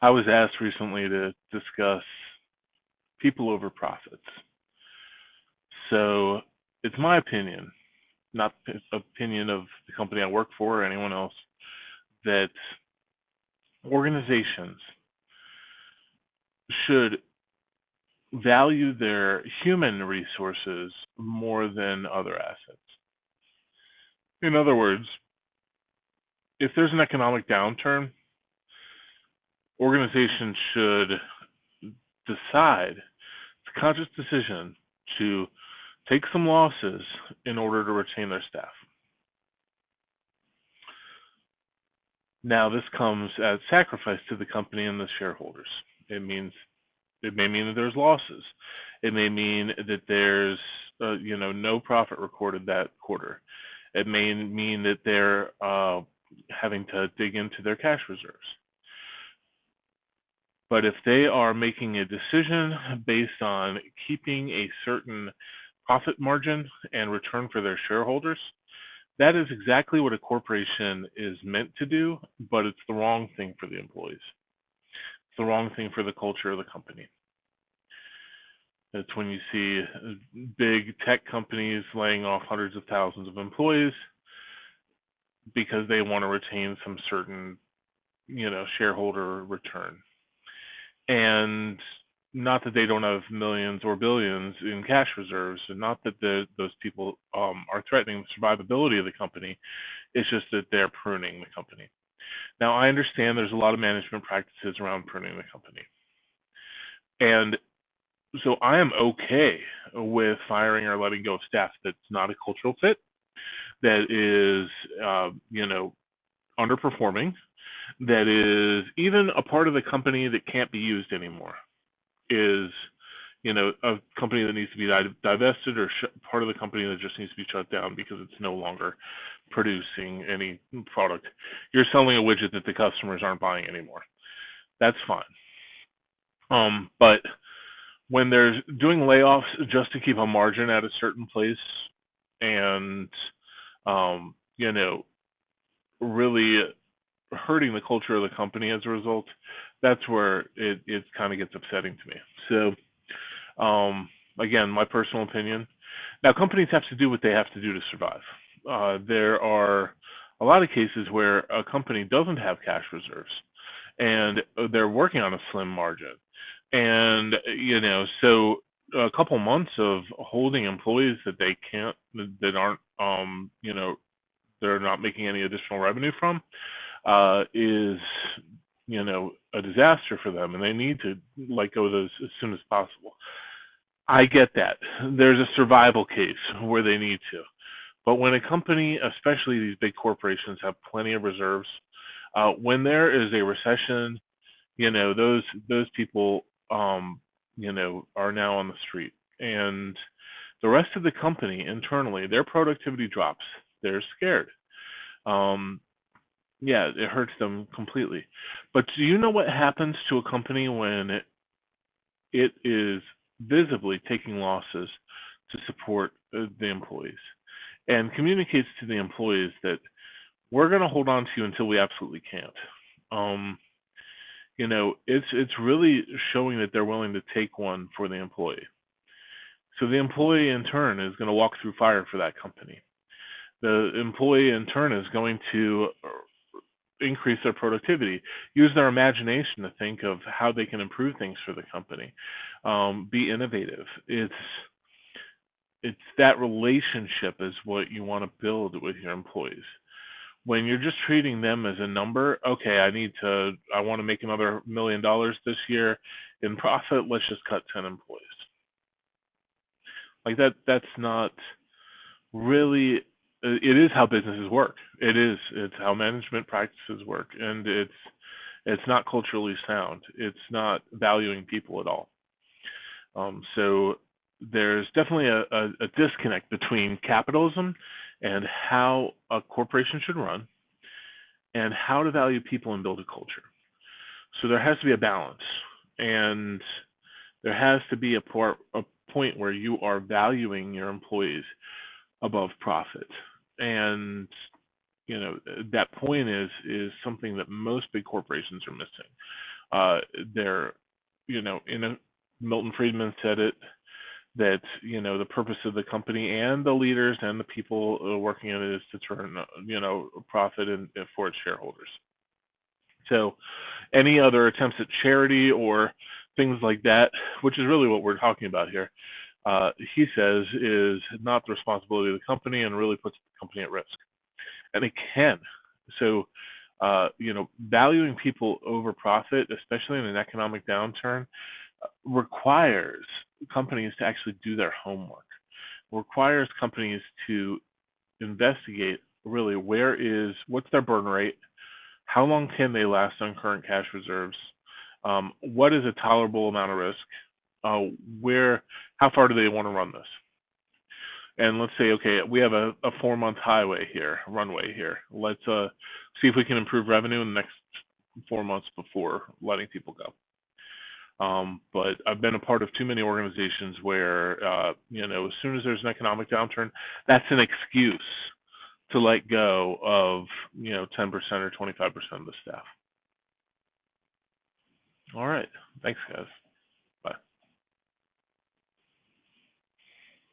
I was asked recently to discuss people over profits. So it's my opinion, not the opinion of the company I work for or anyone else, that organizations should value their human resources more than other assets. In other words, if there's an economic downturn, organizations should decide, it's a conscious decision, to take some losses in order to retain their staff. Now, this comes at sacrifice to the company and the shareholders. It may mean that there's losses. It may mean that there's no profit recorded that quarter. It may mean that they're having to dig into their cash reserves. But if they are making a decision based on keeping a certain profit margin and return for their shareholders, that is exactly what a corporation is meant to do, but it's the wrong thing for the employees. It's the wrong thing for the culture of the company. It's when you see big tech companies laying off hundreds of thousands of employees because they want to retain some certain, shareholder return. And not that they don't have millions or billions in cash reserves, and not that those people are threatening the survivability of the company. It's just that they're pruning the company. Now, I understand there's a lot of management practices around pruning the company. And so I am okay with firing or letting go of staff that's not a cultural fit, that is, underperforming, that is even a part of the company that can't be used anymore, is, a company that needs to be divested, or part of the company that just needs to be shut down because it's no longer producing any product. You're selling a widget that the customers aren't buying anymore. That's fine. But when they're doing layoffs just to keep a margin at a certain place and, really hurting the culture of the company as a result, that's where it kind of gets upsetting to me. So, again, my personal opinion. Now, companies have to do what they have to do to survive. There are a lot of cases where a company doesn't have cash reserves and they're working on a slim margin. And, so a couple months of holding employees that aren't, they're not making any additional revenue from, is, a disaster for them, and they need to let go of those as soon as possible. I get that. There's a survival case where they need to. But when a company, especially these big corporations, have plenty of reserves, when there is a recession, those people, are now on the street. And the rest of the company internally, their productivity drops. They're scared. It hurts them completely. But do you know what happens to a company when it is visibly taking losses to support the employees and communicates to the employees that we're going to hold on to you until we absolutely can't? It's really showing that they're willing to take one for the employee. So the employee in turn is going to walk through fire for that company. The employee in turn is going to increase their productivity, use their imagination to think of how they can improve things for the company, be innovative. It's that relationship is what you want to build with your employees. When you're just treating them as a number, okay, I want to make another $1 million this year in profit, let's just cut 10 employees. Like that's not really, it is how businesses work. It's how management practices work, and it's not culturally sound. It's not valuing people at all. So there's definitely a disconnect between capitalism and how a corporation should run and how to value people and build a culture. So there has to be a balance, and there has to be a point where you are valuing your employees above profit. And that point is something that most big corporations are missing. They're, Milton Friedman said it, that the purpose of the company and the leaders and the people working in it is to turn profit for its shareholders. So any other attempts at charity or things like that, which is really what we're talking about here, he says is not the responsibility of the company and really puts the company at risk. And it can. So valuing people over profit, especially in an economic downturn, requires companies to actually do their homework, requires companies to investigate really what's their burn rate, how long can they last on current cash reserves, what is a tolerable amount of risk, how far do they want to run this? And let's say, okay, we have a 4-month runway here. Let's see if we can improve revenue in the next 4 months before letting people go. But I've been a part of too many organizations where, as soon as there's an economic downturn, that's an excuse to let go of, 10% or 25% of the staff. All right. Thanks, guys.